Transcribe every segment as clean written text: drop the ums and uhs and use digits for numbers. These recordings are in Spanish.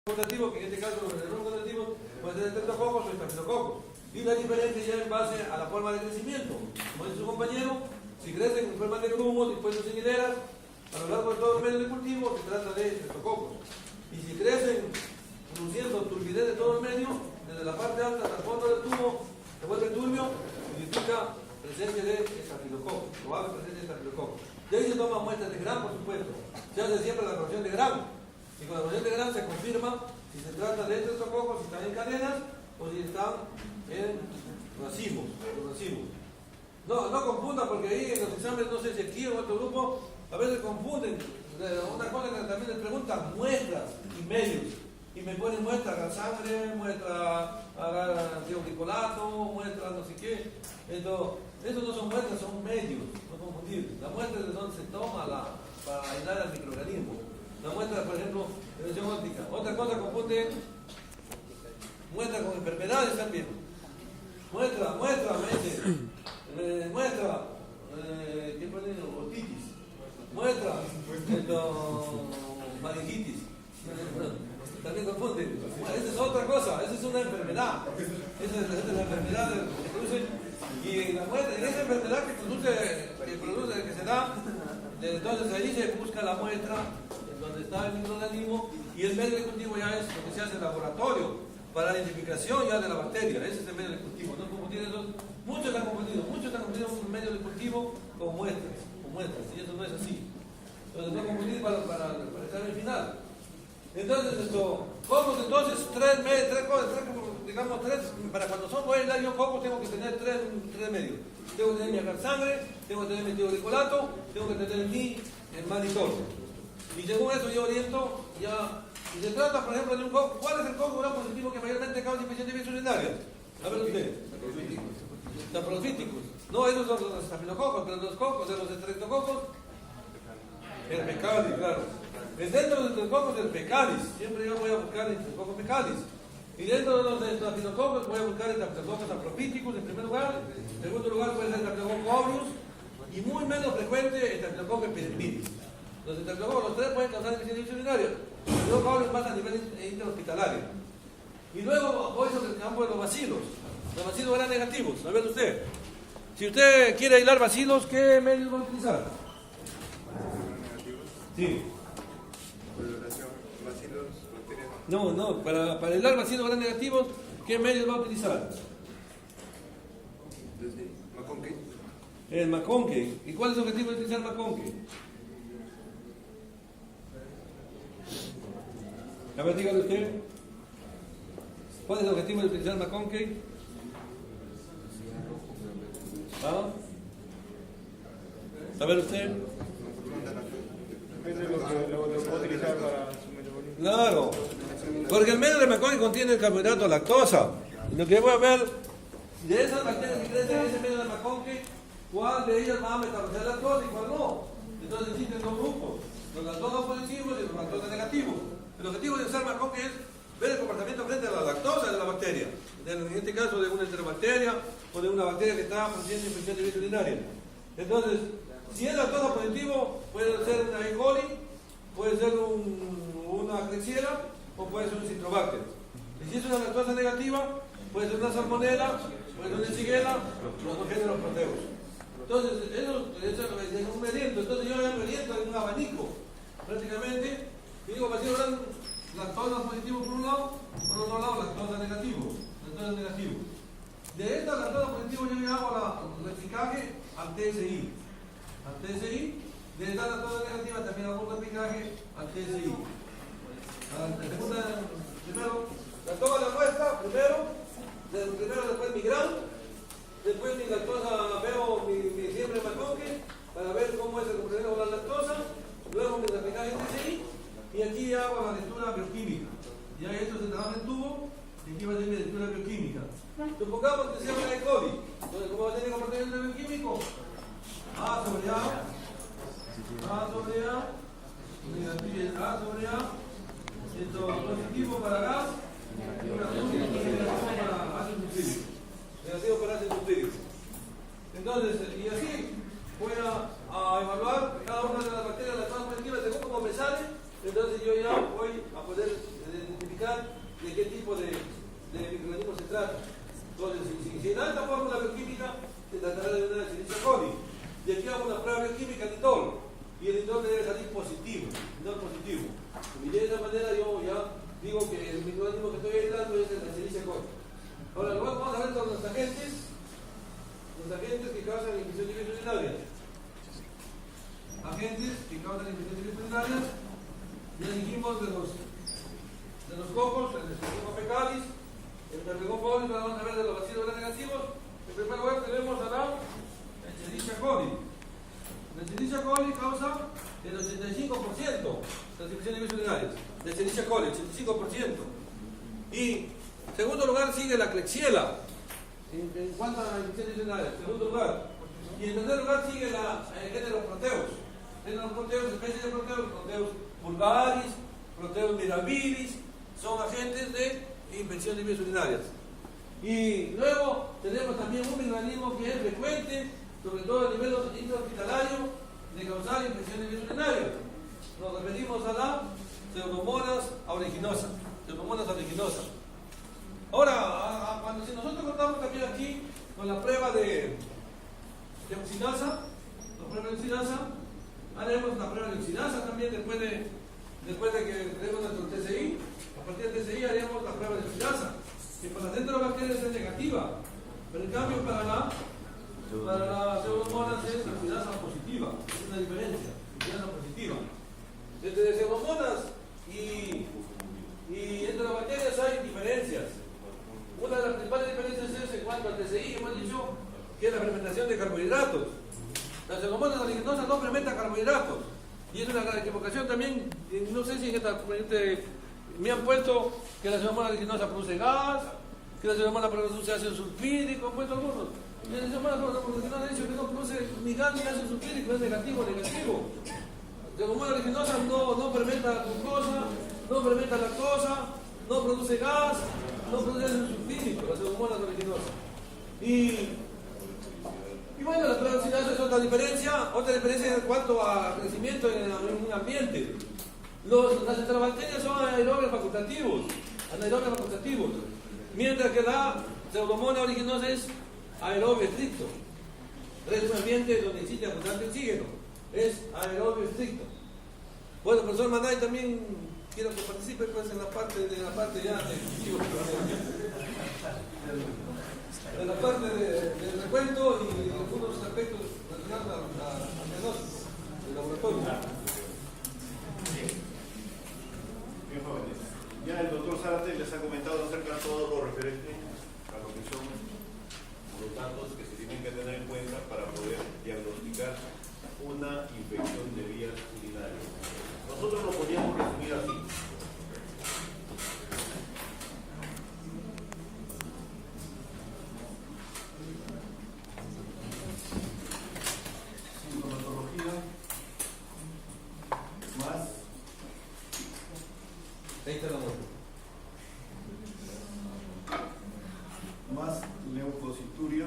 facultativo, que en este caso el error facultativo puede ser estreptococos o estafilococos. Y la diferencia ya en base a la forma de crecimiento. Como dice su compañero, si crecen en forma de grumos dispuestos en hileras, a lo largo de todo el medio de cultivo se trata de estreptococos. Y si crecen produciendo turbidez de todo el medio, desde la parte alta hasta el fondo del tubo, se vuelve turbio, significa presencia de estafilococos, probable presencia de estafilococos. De ahí se toman muestras de Gram, por supuesto. Se hace siempre la corrección de Gram. Y con la corrección de Gram se confirma si se trata de estreptococos, si están en cadenas o si están en racimos. No confundan, porque ahí en los exámenes, no sé si aquí o en otro grupo, a veces confunden. Una cosa que también les preguntan, muestras y medios. Y me ponen muestra, hagan sangre, muestra, hagan glicolato, muestra no sé qué. Entonces, esos no son muestras, son medios, no confundir. La muestra es de donde se toma para aislar al microorganismo. La muestra, por ejemplo, de visión óptica. Otra cosa confunde muestra con enfermedades también. Muestra, ¿qué ponen? Otitis. Muestra, faringitis. También confunden. Esa es otra cosa, esa es una enfermedad. Esa es la enfermedad que produce. Y la muestra, en esa enfermedad que se da, entonces ahí se busca la muestra en donde está el microorganismo y el medio de cultivo ya es lo que se hace en laboratorio para la identificación ya de la bacteria. Ese es el medio de cultivo. No confundir esos. Muchos han confundido un medio de cultivo con muestras, y eso no es así. Entonces no confundir para el examen final. Entonces cocos, entonces para cuando son buenos yo cocos tengo que tener tres medios. Tengo que tener mi agar sangre, tengo que tener mi glicolato, tengo que tener mi monitor. Y según eso yo oriento ya. Y se trata, por ejemplo, de un coco. ¿Cuál es el coco gram positivo que mayormente causa infección de vías urinarias? A ver usted. Saprofíticos. No, esos son los estafilococos, pero los cocos de los estreptococos, el Pecalis, claro. Dentro de los cocos el Pecalis, siempre yo voy a buscar el coco Pecalis. Y dentro de los estafilococos voy a buscar el estafilococos saprofíticos en primer lugar. En segundo lugar puede ser el estafilococcus aureus. Y muy menos frecuente el estafilococcus epidermidis. Los estafilococos, los tres pueden causar infección de vías urinarias. El estafilococcus aureus más a nivel interhospitalario. Y luego voy sobre el campo de los bacilos. Los bacilos eran negativos, a ver usted. Si usted quiere aislar bacilos, ¿qué medios va a utilizar? Sí. No, para aislar bacilos gran negativos, ¿qué medios va a utilizar? McConkey. El McConkey. ¿Y cuál es el objetivo de utilizar McConkey? A ver, dígale usted. ¿Cuál es el objetivo de utilizar McConkey? ¿Ah? A ver usted. Claro, porque el medio de McConkey contiene el carbohidrato lactosa. Y lo que voy a ver de esas bacterias que crecen en ese medio de McConkey, cuál de ellas va a metabolizar lactosa y cuál no. Entonces existen dos grupos, los lactosa positivos y los lactosa negativos. El objetivo de usar McConkey es ver el comportamiento frente a la lactosa de la bacteria, en este caso de una enterobacteria o de una bacteria que está produciendo infección de vías urinarias. Entonces, si es lactosa positivo, puede ser una E. coli, puede ser una Klebsiella o puede ser un Citrobacter. Y si es una lactosa negativa, puede ser una Salmonella, puede ser una Shigella, los géneros proteos. Entonces, eso es un mediento. Entonces yo ya me oriento en un abanico, prácticamente, y digo, vacío lactosa positivo por un lado, por otro lado lactosa negativo. De esta lactosa positivo yo hago el replicaje al TSI. De esta lactosa negativa también hago un replicaje al TSI. Primero, la toma la muestra, primero después mi Gram, después mi lactosa, veo mi siempre McConkey para ver cómo es el comportamiento de la lactosa, luego mi replicaje TSI. Y aquí hago la lectura bioquímica. Ya esto se trabaja en tubo, y aquí va a ser mi lectura bioquímica. Supongamos que sea una E. coli. Entonces, ¿cómo va a tener comportamiento bioquímico? A sobre A negativo A sobre A, esto positivo para gas, y negativo para ácido sulfúrico. Entonces, y así voy a evaluar cada una de las bacterias, las más positivas, según como me sale. Entonces yo ya voy a poder identificar qué tipo de microorganismo se trata. Entonces, si en alta fórmula bioquímica, se tratará de una Escherichia coli. Y aquí hago una prueba bioquímica de nitol, y el nitol debe salir positivo, nitol positivo. Y de esa manera yo ya digo que el microorganismo que estoy aislando es el Escherichia coli. Ahora, luego vamos a ver con los agentes que causan infección de vías urinarias. Agentes que causan infección de vías urinarias, ya dijimos de los cocos, el Escherichia fecalis, el Merlegón bovis, vamos a ver de los bacilos negativos. En primer lugar tenemos a la Escherichia coli. La Escherichia coli causa el 85% de las infecciones de vías urinarias. La Escherichia coli, 85%. Y en segundo lugar sigue la Klebsiella, en cuanto a infecciones urinarias, en segundo lugar. Y en tercer lugar sigue el género Proteus. Género Proteus, especies de Proteus vulgaris, Proteus mirabilis, son agentes de infección de vías urinarias. Y luego tenemos también un microorganismo que es frecuente, sobre todo a nivel intrahospitalario, de causar infección de vías urinarias. Nos referimos a la Pseudomonas aeruginosa. Pseudomonas aeruginosa. Ahora, si nosotros contamos también aquí con la prueba de oxidasa, haremos la prueba de oxidasa también después de que tenemos nuestro TCI. A partir del TCI haremos la prueba de oxidasa, que para la Centrobacterias es negativa, pero en cambio para la Pseudomonas es oxidasa positiva. Es una diferencia, oxidasa positiva. Entre Pseudomonas y entre las bacterias hay diferencias. Una de las principales diferencias es en cuanto al TCI, hemos dicho que es la fermentación de carbohidratos. La Pseudomonas aeruginosa no fermenta carbohidratos. Y es una gran equivocación también. No sé si en esta corriente me han puesto que la Pseudomonas aeruginosa produce gas, que la Pseudomonas produce ácido sulfídrico, han puesto algunos. Y la Pseudomonas aeruginosa ha dicho que no produce ni gas ni ácido sulfídrico, es negativo. La Pseudomonas aeruginosa no fermenta glucosa, no fermenta lactosa, no produce gas, no produce ácido sulfídrico, la Pseudomonas aeruginosa. Y bueno, la peroxidasa es otra diferencia en cuanto a crecimiento en un ambiente. Las enterobacterias son anaerobios facultativos, mientras que la Pseudomonas aeruginosa es aerobio estricto. Es un ambiente donde existe abundante oxígeno, es aerobio estricto. Bueno, profesor Manay, también quiero que participe pues en la parte ya de la parte del recuento y de algunos aspectos relacionados al diagnóstico del laboratorio. Bien, jóvenes. Ya el doctor Zárate les ha comentado acerca de todo lo referente a lo que son los datos que se tienen que tener en cuenta para poder diagnosticar una infección de vías urinarias. Nosotros lo podríamos resumir así. Más leucocituria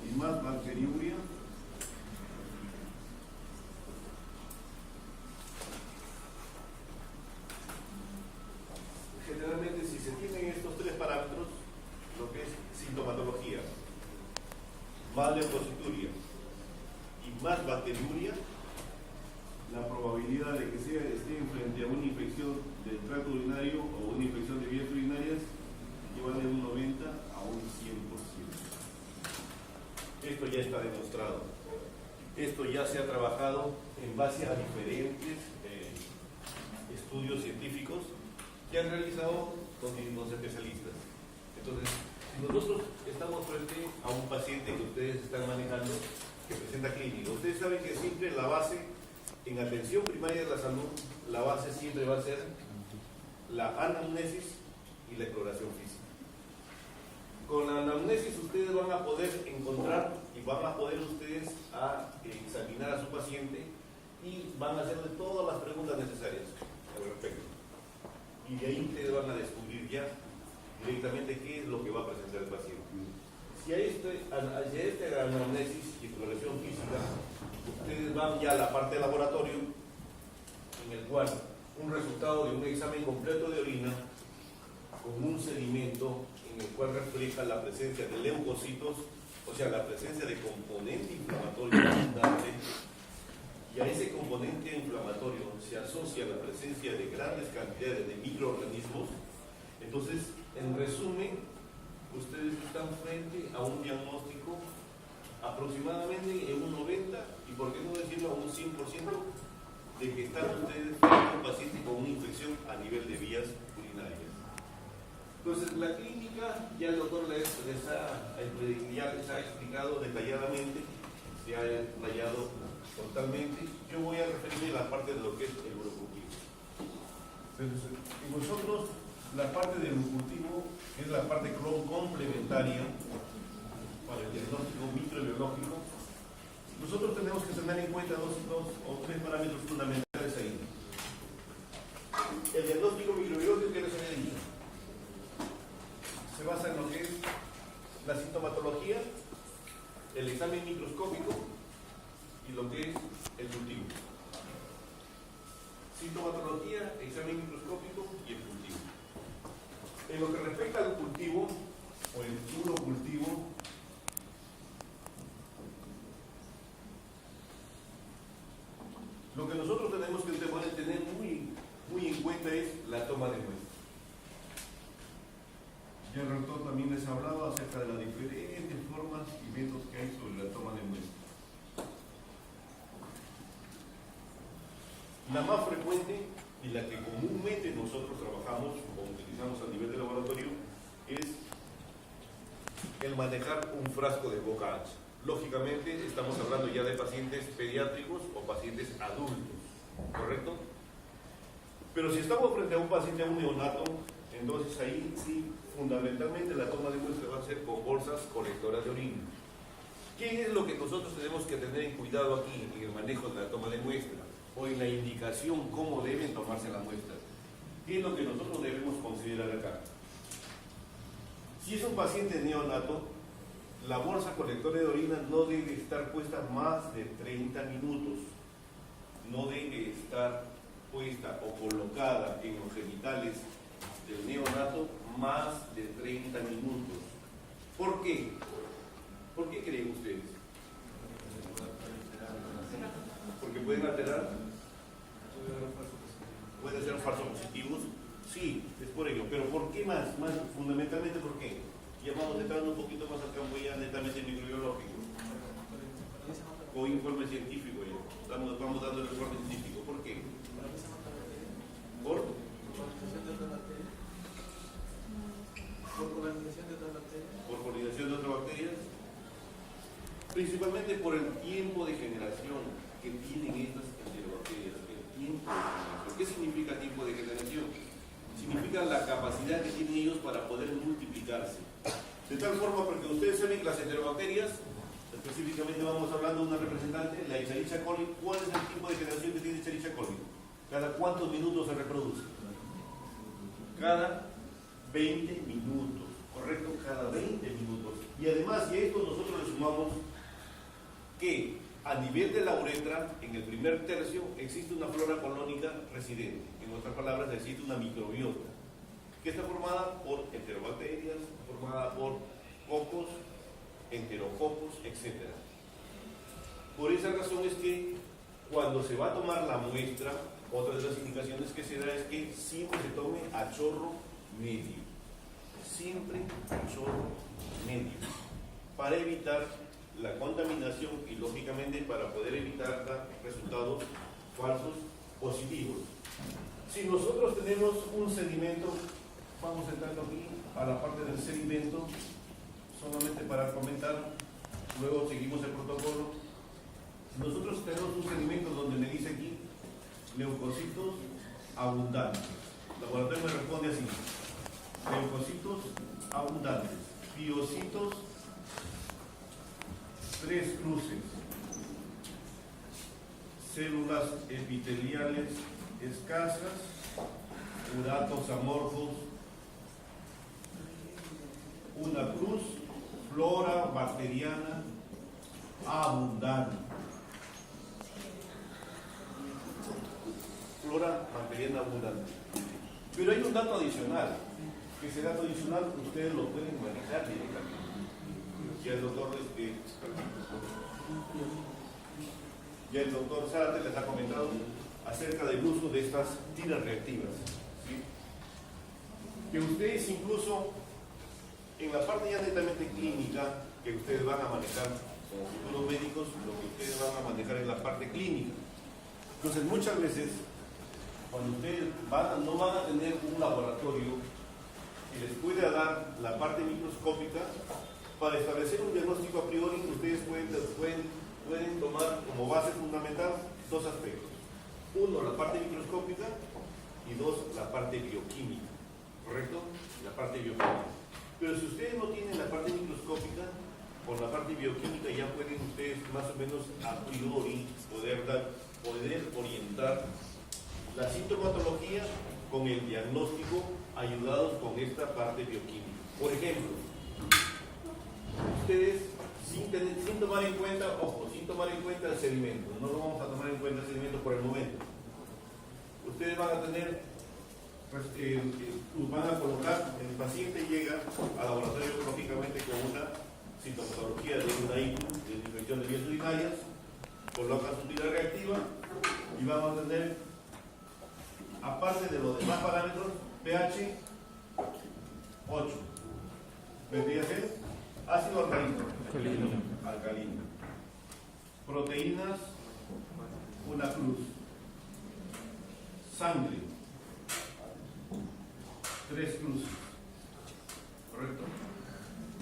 y más bacteriuria generalmente si se tienen estos tres parámetros, lo que es sintomatología, más leucocituria y más bacteriuria, la probabilidad de que esté frente a una infección del tracto urinario o una infección de vías urinarias lleva de un 90 a un 100%. Esto ya está demostrado. Esto ya se ha trabajado en base a diferentes estudios científicos que han realizado con especialistas. Entonces, si nosotros estamos frente a un paciente que ustedes están manejando, que presenta clínica, ustedes saben que siempre la base en atención primaria de la salud, la base siempre va a ser la anamnesis y la exploración física. Con la anamnesis ustedes van a poder encontrar y van a poder ustedes examinar a su paciente y van a hacerle todas las preguntas necesarias al respecto. Y de ahí ustedes van a descubrir ya directamente qué es lo que va a presentar el paciente. Si a esta anamnesis y exploración física ustedes van ya a la parte de laboratorio, en el cual un resultado de un examen completo de orina con un sedimento en el cual refleja la presencia de leucocitos, o sea, la presencia de componente inflamatorio abundante, y a ese componente inflamatorio se asocia la presencia de grandes cantidades de microorganismos. Entonces, en resumen, ustedes están frente a un diagnóstico aproximadamente en un 90% y por qué no decirlo a un 100% de que están ustedes frente a un paciente con una infección a nivel de vías urinarias. Entonces, la clínica, ya el doctor ya les ha explicado detalladamente, se ha detallado totalmente. Yo voy a referirme a la parte de lo que es el urocultivo. Y nosotros, la parte del urocultivo es la parte complementaria para el diagnóstico microbiológico. Nosotros tenemos que tener en cuenta dos o tres parámetros fundamentales ahí. El diagnóstico microbiológico que les había dicho se basa en lo que es la sintomatología, el examen microscópico y lo que es el cultivo. Sintomatología, examen microscópico y el cultivo. En lo que respecta al cultivo o el urocultivo, lo que nosotros tenemos que tener muy en cuenta es la toma de muestra. Ya el rector también les hablaba acerca de las diferentes formas y métodos que hay sobre la toma de muestra. La más frecuente y la que comúnmente nosotros trabajamos o utilizamos a nivel de laboratorio es el manejar un frasco de boca ancha. Lógicamente estamos hablando ya de pacientes pediátricos o pacientes adultos, ¿correcto? Pero si estamos frente a un paciente, a un neonato, entonces ahí sí, fundamentalmente la toma de muestra va a ser con bolsas colectoras de orina. ¿Qué es lo que nosotros tenemos que tener en cuidado aquí en el manejo de la toma de muestra o en la indicación cómo deben tomarse las muestras? ¿Qué es lo que nosotros debemos considerar acá? Si es un paciente neonato, la bolsa colectora de orina no debe estar puesta más de 30 minutos. No debe estar puesta o colocada en los genitales del neonato más de 30 minutos. ¿Por qué? ¿Por qué creen ustedes? Porque pueden alterar, pueden ser falsos positivos. Sí, es por ello. Pero ¿por qué más? Fundamentalmente, ¿por qué? Ya vamos entrando un poquito más al campo ya netamente microbiológico. Con informe científico ya. Vamos dando el informe científico. ¿Por qué? ¿Por colonización de otras bacterias? Principalmente por el tiempo de generación que tienen estas enterobacterias. El tiempo de generación. ¿Qué significa tiempo de generación? Significa la capacidad que tienen ellos para poder multiplicarse. De tal forma, porque ustedes saben que las enterobacterias, específicamente vamos hablando de una representante, la Escherichia coli, ¿cuál es el tiempo de generación que tiene Escherichia coli? ¿Cada cuántos minutos se reproduce? Cada 20 minutos, ¿correcto? Cada 20 minutos. Y además, si a esto nosotros le sumamos que a nivel de la uretra, en el primer tercio, existe una flora colónica residente. En otras palabras, existe una microbiota, que está formada por enterobacterias, formada por cocos, enterococos, etc. Por esa razón es que cuando se va a tomar la muestra, otra de las indicaciones que se da es que siempre se tome a chorro medio. Siempre a chorro medio. Para evitar la contaminación y lógicamente para poder evitar resultados falsos positivos. Si nosotros tenemos un sedimento, vamos entrando aquí a la parte del sedimento, solamente para comentar, luego seguimos el protocolo. Nosotros tenemos un sedimento donde me dice aquí leucocitos abundantes. El laboratorio me responde así: leucocitos abundantes, piocitos 3 cruces, células epiteliales escasas, uratos amorfos, una cruz, flora bacteriana abundante. flora bacteriana abundante. Pero hay un dato adicional, que ese dato adicional ustedes lo pueden manejar directamente. Ya el doctor Zárate les ha comentado acerca del uso de estas tiras reactivas, ¿sí? Que ustedes incluso en la parte ya netamente clínica que ustedes van a manejar como futuros médicos, lo que ustedes van a manejar es la parte clínica. Entonces muchas veces cuando ustedes no van a tener un laboratorio que les pueda dar la parte microscópica, para establecer un diagnóstico a priori ustedes pueden tomar como base fundamental dos aspectos. Uno, la parte microscópica, y dos, la parte bioquímica, ¿correcto? La parte bioquímica. Pero si ustedes no tienen la parte microscópica, con la parte bioquímica ya pueden ustedes más o menos a priori poder orientar la sintomatología con el diagnóstico ayudados con esta parte bioquímica. Por ejemplo, ustedes sin tomar en cuenta, ojo, sin tomar en cuenta el sedimento, no lo vamos a tomar en cuenta el sedimento por el momento. Ustedes van a tener, van a colocar, el paciente llega al laboratorio lógicamente con una sintomatología de una infección de vías urinarias, colocan su tira reactiva y vamos a tener, aparte de los demás parámetros, pH 8. ¿Vendría a ser? Ácido alcalino. Proteínas, una cruz. Sangre, 3 cruces. ¿Correcto?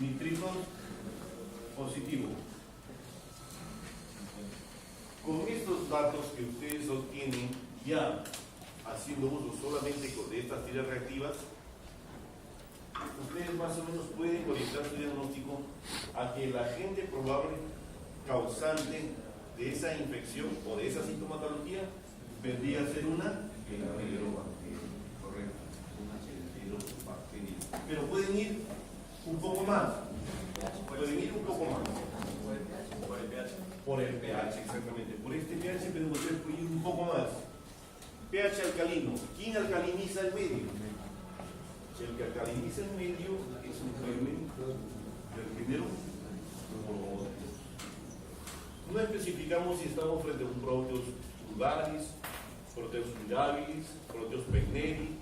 Nitritos, positivo. Con estos datos que ustedes obtienen ya haciendo uso solamente de estas tiras reactivas, ustedes más o menos pueden orientar su diagnóstico a que el agente probable causante de esa infección o de esa sintomatología vendría a ser una enterobacteria, correcto, una enterobacteria. Pero pueden ir un poco más, por el pH, exactamente, por este pH, pero ustedes pueden ir un poco más. pH alcalino, ¿quién alcaliniza el medio? El que alcaliniza el medio es un germen del género Proteus. No especificamos si estamos frente a un Proteus vulgaris, Proteus mirabilis, Proteus pecneri,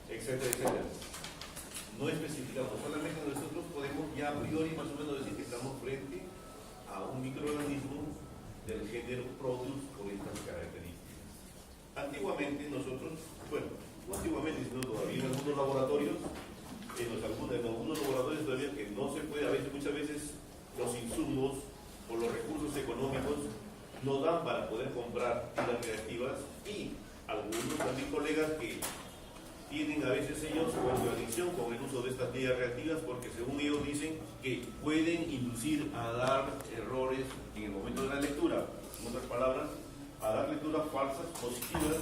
etcétera, etcétera. No especificamos, solamente nosotros podemos ya a priori más o menos decir que estamos frente a un microorganismo del género Proteus con estas características. Antiguamente nosotros, sino todavía en algunos laboratorios, en algunos laboratorios todavía que no se puede, muchas veces los insumos o los recursos económicos no dan para poder comprar tiras reactivas, y algunos también colegas que tienen a veces ellos contradicción con el uso de estas tiras reactivas porque según ellos dicen que pueden inducir a dar errores en el momento de la lectura, en otras palabras, a dar lecturas falsas, positivas.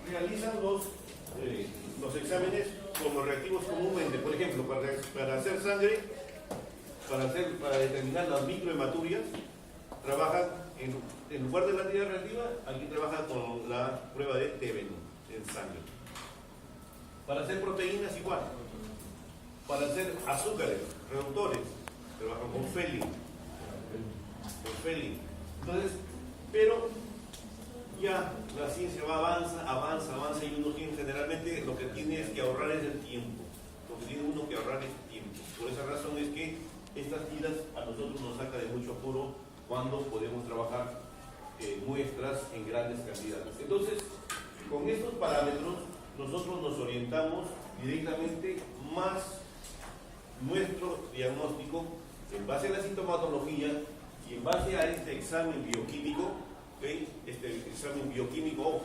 Realizan los exámenes con los reactivos comúnmente, por ejemplo, para hacer sangre, para determinar las microhematurias, trabajan en lugar de la tira reactiva, aquí trabajan con la prueba de T-venum en sangre. Para hacer proteínas igual, para hacer azúcares, reductores, trabajan con Felling. Entonces, pero ya la ciencia avanza y uno tiene generalmente lo que tiene es que ahorrar es el tiempo. Lo que tiene uno que ahorrar es el tiempo. Por esa razón es que estas tiras a nosotros nos saca de mucho apuro cuando podemos trabajar muestras en grandes cantidades. Entonces, con estos parámetros nosotros nos orientamos directamente más nuestro diagnóstico en base a la sintomatología y en base a este examen bioquímico. ¿Okay? Este examen bioquímico,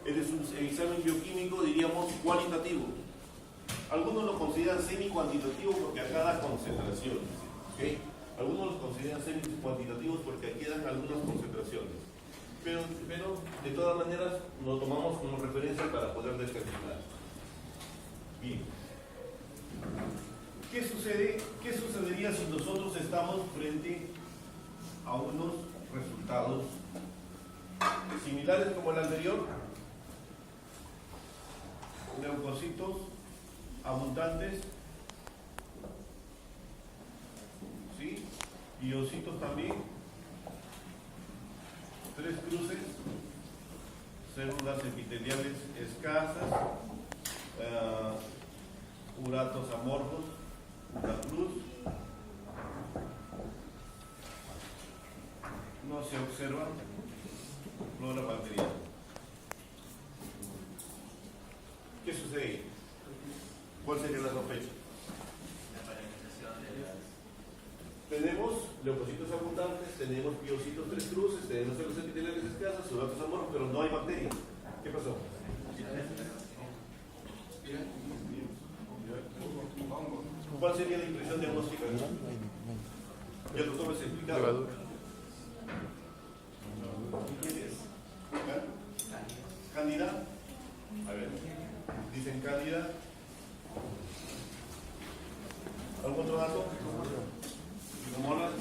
es un examen bioquímico, diríamos, cualitativo. Algunos lo consideran semi-cuantitativo porque acá da concentraciones. ¿Okay? Algunos lo consideran semi-cuantitativos porque aquí dan algunas concentraciones. Pero de todas maneras lo tomamos como referencia para poder determinar. Bien. ¿Qué sucedería si nosotros estamos frente a unos resultados similares como el anterior, leucocitos abundantes, ¿sí? Piocitos también, 3 cruces, células epiteliales escasas, uratos amorfos, una cruz, no se observa flora bacteriana. ¿Qué sucede ahí? ¿Cuál sería la sospecha? Tenemos leucocitos abundantes, tenemos piocitos 3 cruces, tenemos células epiteliales escasas, uratos amorfos, pero no hay bacterias. ¿Qué pasó? ¿Cuál sería la impresión diagnóstica? Ya el doctor les explicaba. ¿Quién es? ¿Cándida? A ver, dicen cándida. ¿Algún otro dato? ¿Pseudomonas?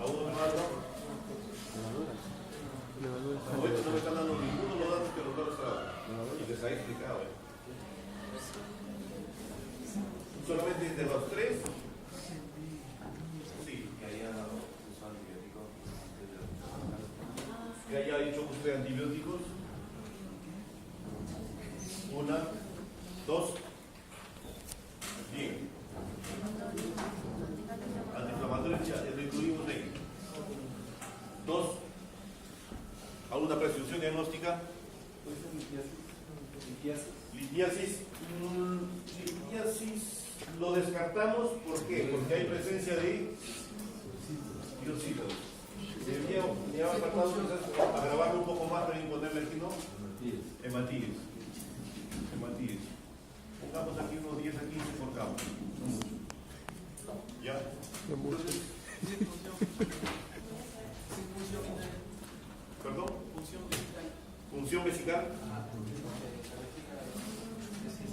¿Algún otro dato? Ahorita no me están dando ninguno de los datos que el doctor está dando. Y les ha explicado. Solamente de los 3. Sí. Que haya dado uso antibiótico. Que haya hecho uso de antibióticos. 1, 2. Bien. Antiinflamatorios ya lo incluimos ahí. 2. ¿Alguna prescripción diagnóstica? Litiasis. Litiasis lo descartamos, ¿por qué? Porque hay presencia de piocitos. Me ha faltado quizás agravarlo un poco más, pero ponerle aquí, ¿no? Hematíes. Hematíes. Pongamos aquí unos 10 a 15 por campo. No mucho. ¿Ya? Entonces, ¿perdón? Función vesical.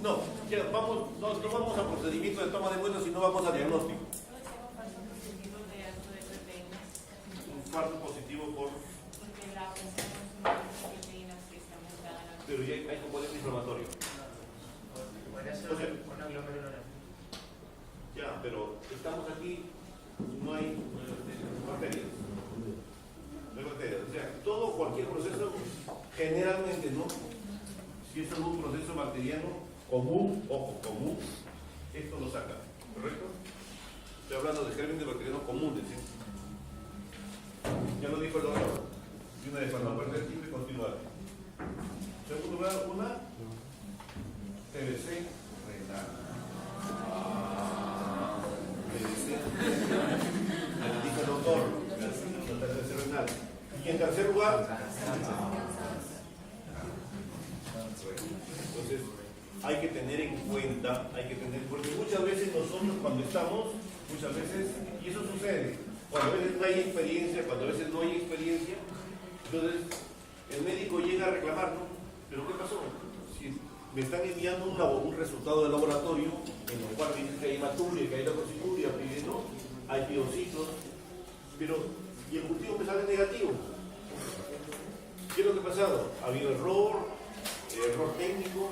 No, ya vamos, no vamos a procedimiento de toma de muestras, sino vamos a diagnóstico. Un falso positivo por... Pero ya hay componente inflamatorio. Ya, pero estamos aquí, no hay bacterias. No hay bacterias. O sea, cualquier proceso, generalmente, ¿no? Si es algún proceso bacteriano común, ojo, común, esto lo saca, ¿correcto? Estoy hablando de gérmenes bacterianos comunes, ¿sí? Ya lo dijo el doctor. Y una vez para no perder tiempo y continuar. Segundo lugar, una TBC renal. TBC renal. Me dijo el doctor, la TBC renal. Y en tercer lugar, entonces, hay que tener en cuenta, porque muchas veces nosotros cuando estamos, y eso sucede, cuando a veces no hay experiencia, cuando a veces no hay experiencia, entonces el médico llega a reclamar, ¿no? ¿Pero qué pasó? Si me están enviando un resultado de laboratorio, en el cual dicen que hay hematuria, que hay leucociuria, ¿no? Hay piocitos, pero, y el cultivo me sale negativo. ¿Qué es lo que ha pasado? Ha habido error técnico,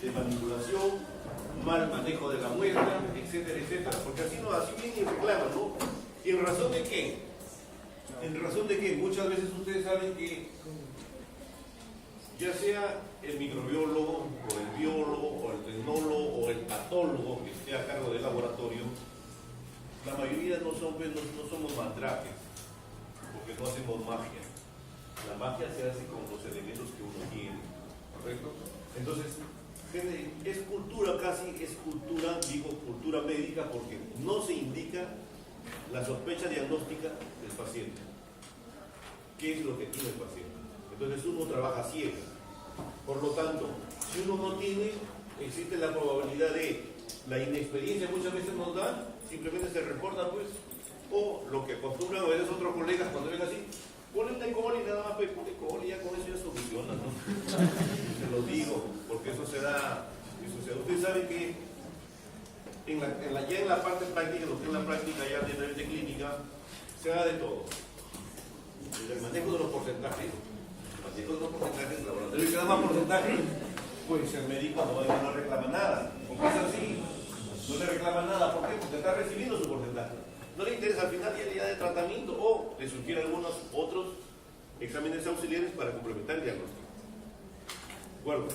de manipulación, mal manejo de la muestra, etcétera, etcétera. Porque así vienen y reclaman, ¿no? ¿Y en razón de qué? En razón de que muchas veces ustedes saben que ya sea el microbiólogo, o el biólogo, o el tecnólogo, o el patólogo que esté a cargo del laboratorio, la mayoría no somos mandrajes, porque no hacemos magia. La magia se hace con los elementos que uno tiene, ¿correcto? Entonces, es cultura digo cultura médica, porque no se indica la sospecha diagnóstica del paciente. ¿Qué es lo que tiene el paciente? Entonces uno trabaja ciego. Por lo tanto, si uno no tiene, existe la probabilidad de la inexperiencia, muchas veces nos da, simplemente se reporta, pues, o lo que acostumbran a veces otros colegas cuando ven así, ponen de coli y nada más, pues, de coli, ya con eso ya soluciona, ¿no? Se lo digo, porque eso se da. Ustedes saben que ya en la parte práctica, lo que es la práctica ya de nivel de clínica, se da de todo. Desde el manejo de los porcentajes, laboratorios da más porcentaje, pues el médico no reclama nada. Porque es así, no le reclama nada. ¿Por qué? Porque está recibiendo su porcentaje. No le interesa al final ya de tratamiento o le sugiere algunos otros exámenes auxiliares para complementar el diagnóstico. ¿De acuerdo?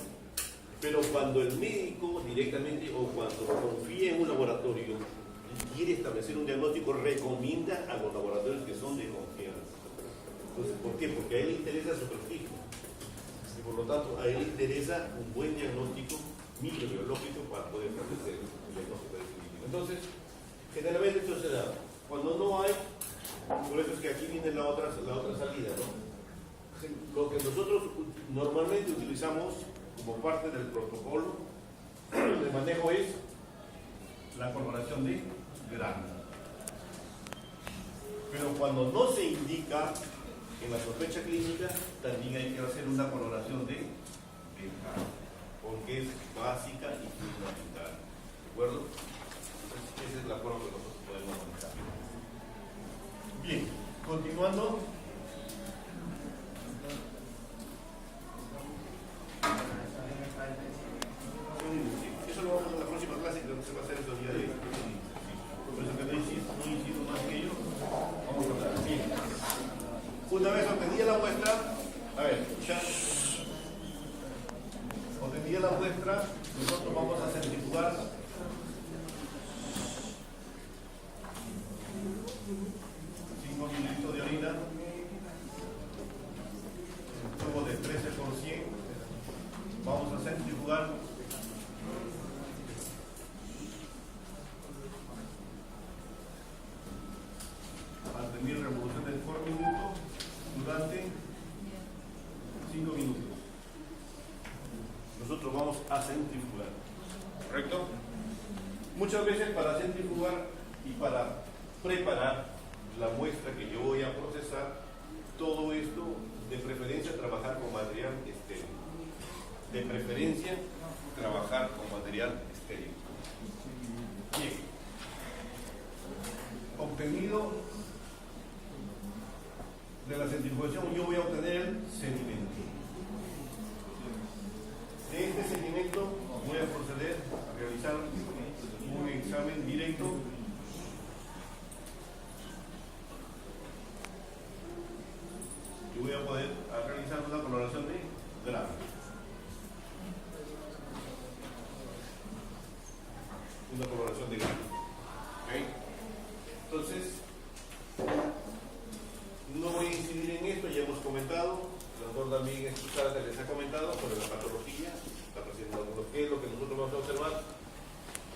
Pero cuando el médico directamente o cuando confía en un laboratorio y quiere establecer un diagnóstico, recomienda a los laboratorios que son de confianza. Entonces, ¿por qué? Porque a él le interesa su prestigio. Y por lo tanto, a él le interesa un buen diagnóstico microbiológico para poder establecer un diagnóstico definitivo. Entonces, generalmente esto se da. Cuando no hay, por eso es que aquí viene la otra salida, ¿no? Lo que nosotros normalmente utilizamos como parte del protocolo de manejo es la coloración de grano. Pero cuando no se indica en la sospecha clínica, también hay que hacer una coloración de grano, porque es básica y fundamental. ¿De acuerdo? Entonces, esa es la forma que nosotros podemos manejar. Bien, continuando. Eso lo vamos a ver en la próxima clase, creo que se va a hacer estos días de por eso que no insisto más que ello. Vamos a hablar. Bien. Una vez obtenida la muestra, a ver, ya obtenida la muestra, nosotros vamos a centrifugar 5 mililitros de orina, luego de 13%, vamos a centrifugar a 3.000 revoluciones por minuto durante 5 minutos. Nosotros vamos a centrifugar, ¿correcto? Muchas veces para centrifugar y para preparar la muestra que yo voy a procesar, todo esto, de preferencia trabajar con material estéril. De preferencia trabajar con material estéril. Bien. Obtenido de la centrifugación, yo voy a obtener el sedimento. De este sedimento voy a proceder a realizar un examen directo y voy a poder realizar una coloración de grano. Una coloración de grano. ¿Okay? Entonces, no voy a incidir en esto, ya hemos comentado, el doctor también en su carta les ha comentado sobre la patología, qué es lo que nosotros vamos a observar.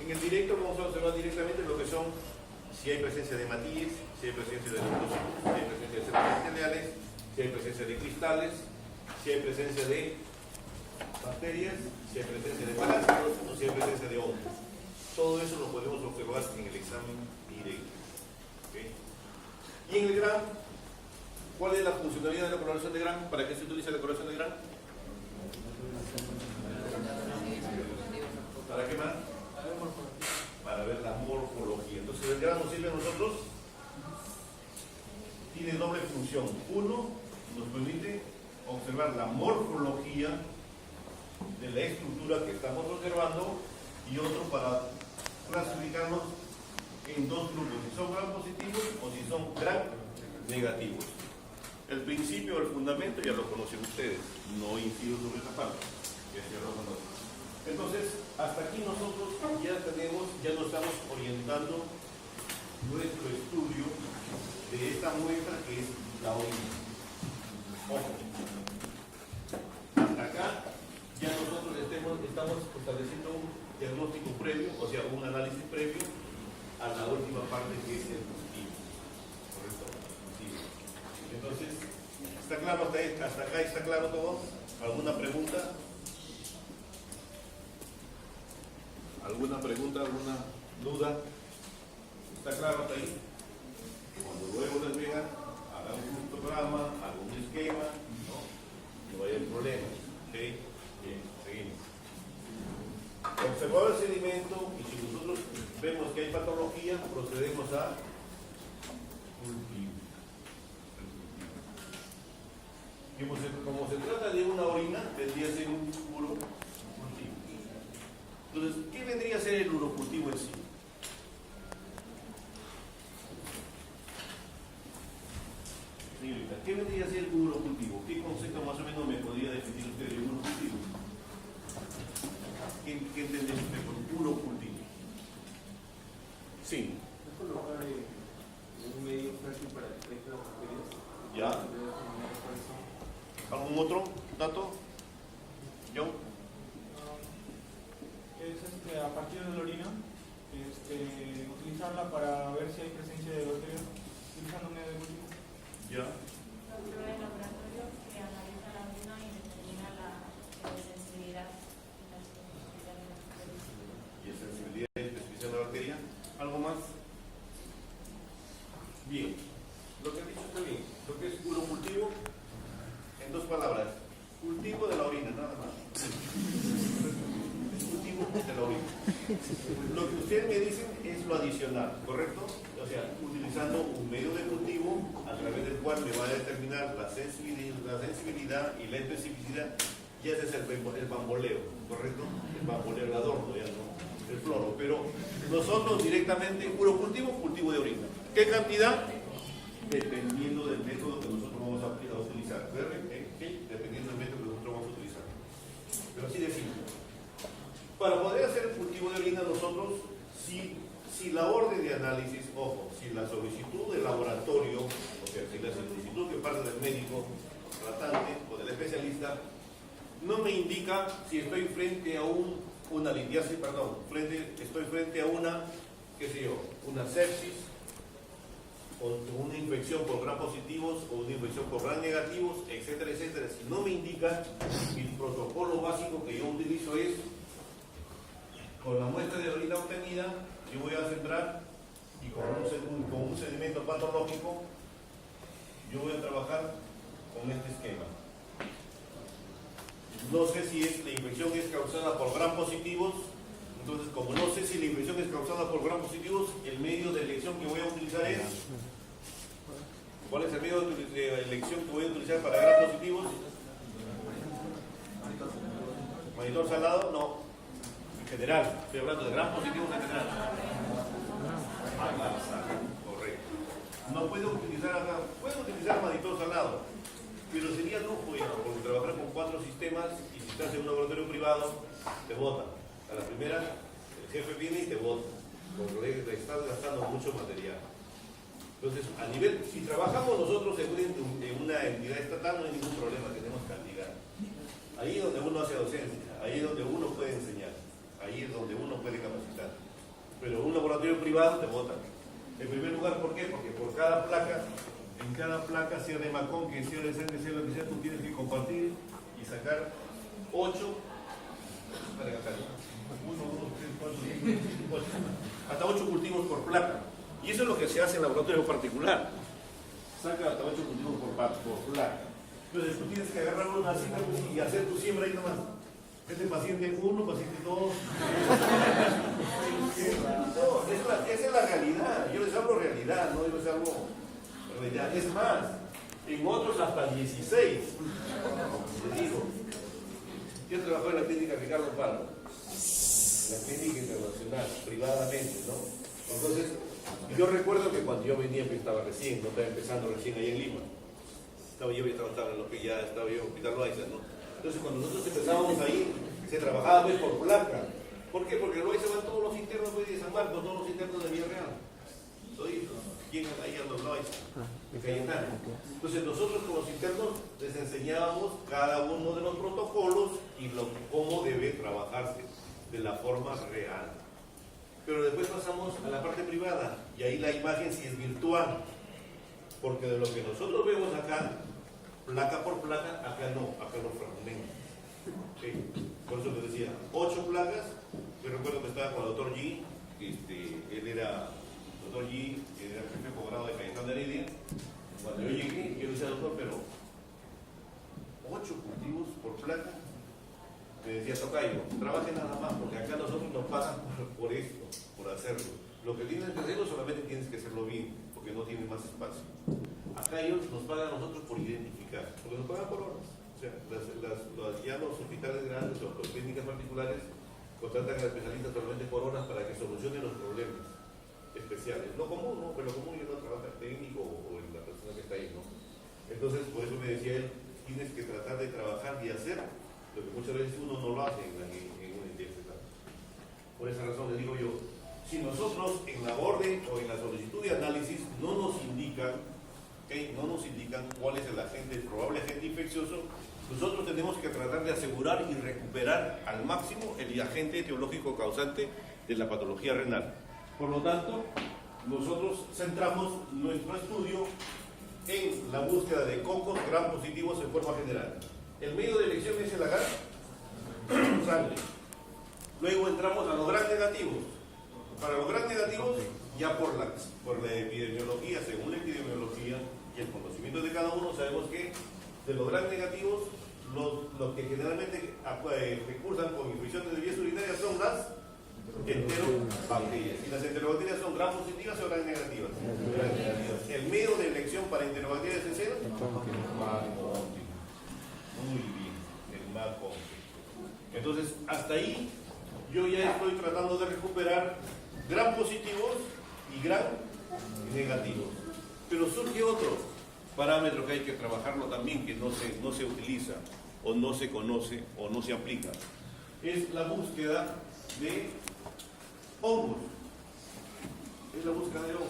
En el directo vamos a observar directamente lo que son, si hay presencia de hematíes, si hay presencia de linfocitos, si hay presencia de células epiteliales, si hay presencia de cristales, si hay presencia de bacterias, si hay presencia de parásitos o si hay presencia de hongos. Todo eso lo podemos observar en el examen directo. ¿Okay? Y en el GRAM, ¿cuál es la funcionalidad de la coloración de GRAM? ¿Para qué se utiliza la coloración de GRAM? ¿Para qué más? Para ver la morfología. Entonces el GRAM nos sirve a nosotros, tiene doble función. Uno, nos permite observar la morfología de la estructura que estamos observando, y otro para clasificarlos en dos grupos, si son GRAM positivos o si son GRAM negativos. El principio, el fundamento ya lo conocen ustedes, no incido sobre esa parte, ya lo conocen. Entonces, hasta aquí nosotros ya nos estamos orientando nuestro estudio de esta muestra que es la orina. Ojo. Hasta acá ya nosotros estamos estableciendo un diagnóstico previo, o sea, un análisis previo a la última parte que es el cultivo. ¿Correcto? Sí. Entonces, ¿está claro hasta acá? ¿Está claro todo? ¿Alguna pregunta? ¿Alguna pregunta? ¿Alguna duda? ¿Está claro hasta ahí? Cuando luego les venga, hagan un programa, hagan un esquema, no hay problema. ¿Ok? Bien, seguimos. Observado el sedimento, y si nosotros vemos que hay patología, procedemos a cultivo. Como se trata de una orina, vendría a ser un urocultivo. Entonces, ¿qué vendría a ser el urocultivo en sí? Señorita, ¿qué vendría a ser el urocultivo? ¿Qué concepto más o menos me podría definir usted de urocultivo? ¿Qué entiende usted por urocultivo? Sí. ¿Es colocar un medio fértil para que crezcan las bacterias? ¿Ya? ¿Algún otro dato? ¿Yo? Es a partir de la orina, utilizarla para ver si hay presencia de bacterias, utilizando un medio de cultivo. ¿Ya? Una prueba de laboratorio que analiza la orina y determina la sensibilidad y la especificidad de las bacterias. ¿Y la sensibilidad y especificidad de la bacteria? ¿Algo más? Bien. Lo que ha dicho está bien. Lo que es urocultivo, en dos palabras. Cultivo de la orina, nada más. Es cultivo de la orina. Lo que ustedes me dicen es lo adicional, ¿correcto? O sea, utilizando un medio de cultivo a través del cual me va a determinar la sensibilidad y la especificidad. Y ese es el bamboleo, ¿correcto? El bamboleo, el adorno, ya no, el floro. Pero nosotros directamente, urocultivo, cultivo de orina. ¿Qué cantidad? Dependiendo del método que nosotros vamos a utilizar. Dependiendo del método que nosotros vamos a utilizar. Pero así de simple. Para poder hacer el cultivo de orina nosotros, si la orden de análisis, ojo, si la solicitud del laboratorio, o sea, si la solicitud que parte del médico tratante o del especialista, no me indica si estoy frente a una litiasis, estoy frente a una, qué sé yo, una sepsis, o una infección por gram positivos o una infección por gram negativos, etcétera, etcétera. Si no me indica, el protocolo básico que yo utilizo es, con la muestra de orina obtenida, yo voy a centrar y con un sedimento patológico, yo voy a trabajar con este esquema. No sé si la infección es causada por gram positivos, entonces como no sé si la infección es causada por gram positivos, el medio de elección que voy a utilizar es... ¿Cuál es el medio de elección que voy a utilizar para gram positivos? ¿Monitor salado? No. En general, estoy hablando de gram positivos en general. Correcto. No puedo utilizar monitor salado, pero sería lujo ya, porque trabajar con 4 sistemas y si estás en un laboratorio privado, te botan. A la primera, el jefe viene y te bota, porque le estás gastando mucho material. Entonces, si trabajamos nosotros en una entidad estatal, no hay ningún problema, tenemos cantidad. Ahí es donde uno hace docencia, ahí es donde uno puede enseñar, ahí es donde uno puede capacitar. Pero un laboratorio privado te botan. En primer lugar, ¿por qué? Porque por cada placa, en cada placa, sea de Macón, que sea de CNC, sea lo que sea, tú tienes que compartir y sacar 8, 1, 2, 3, 4, 5, 8, hasta 8 cultivos por placa. Y eso es lo que se hace en laboratorio particular. Saca hasta 8 cultivos por placa. Entonces tú tienes que agarrar una cita y hacer tu siembra ahí nomás. Este paciente 1, paciente 2. No, esa es la realidad. Yo les hablo realidad, no yo les hablo realidad. Es más, en otros hasta 16. Les digo. Yo trabajé en la clínica Ricardo Palma, la clínica internacional, privadamente, ¿no? Entonces, yo recuerdo que cuando yo venía, estaba empezando recién ahí en Lima. Yo había trabajado en lo que ya estaba yo en Hospital Loaiza, ¿no? Entonces, cuando nosotros empezábamos ahí, se trabajaba pues por placa. ¿Por qué? Porque en Loaiza van todos los internos pues, de San Marcos, todos los internos de Villarreal. Soy quien ahí a los Loaiza, de Cayetano. Entonces, nosotros como los internos les enseñábamos cada uno de los protocolos y cómo debe trabajarse de la forma real. Pero después pasamos a la parte privada y ahí la imagen sí es virtual, porque de lo que nosotros vemos acá, placa por placa, acá no fragmentos. ¿Sí? Por eso les decía, 8 placas. Yo recuerdo que estaba con el doctor G, él era doctor G, que era el jefe de posgrado de Cayetano de Heredia. Cuando yo llegué, yo le decía, doctor, pero 8 cultivos por placa. Me decía, tocayo, trabaje nada más, porque acá nosotros nos pagan por esto, por hacerlo. Lo que tienes que hacerlo solamente tienes que hacerlo bien, porque no tienes más espacio. Acá ellos nos pagan a nosotros por identificar, porque nos pagan por horas. O sea, ya los hospitales grandes o las clínicas particulares contratan a especialistas solamente por horas para que solucionen los problemas especiales. Lo común, ¿no? Pero lo común ya no trabaja el técnico o en la persona que está ahí, ¿no? Entonces, por eso me decía él, tienes que tratar de trabajar y hacer lo que muchas veces uno no lo hace en una entidad. Por esa razón le digo yo, si nosotros en la orden o en la solicitud de análisis no nos indican cuál es el probable agente infeccioso, nosotros tenemos que tratar de asegurar y recuperar al máximo el agente etiológico causante de la patología renal. Por lo tanto, nosotros centramos nuestro estudio en la búsqueda de cocos gram positivos en forma general. El medio de elección es el agar sangre. Luego entramos a los gram negativos. Para los gram negativos, ya por la epidemiología, según la epidemiología y el conocimiento de cada uno, sabemos que de los gram negativos, los que generalmente recursan con infecciones de vías urinarias son las enterobacterias. Y las enterobacterias son gram positivas o gram negativas. El medio de elección para enterobacterias es el MACONTI. Muy bien, el MACONTI. Entonces, hasta ahí yo ya estoy tratando de recuperar gram positivos y gram negativos. Pero surge otro parámetro que hay que trabajarlo también, que no se utiliza, o no se conoce, o no se aplica. Es la búsqueda de hongos. Es la búsqueda de hongos.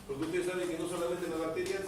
Porque ustedes saben que no solamente las bacterias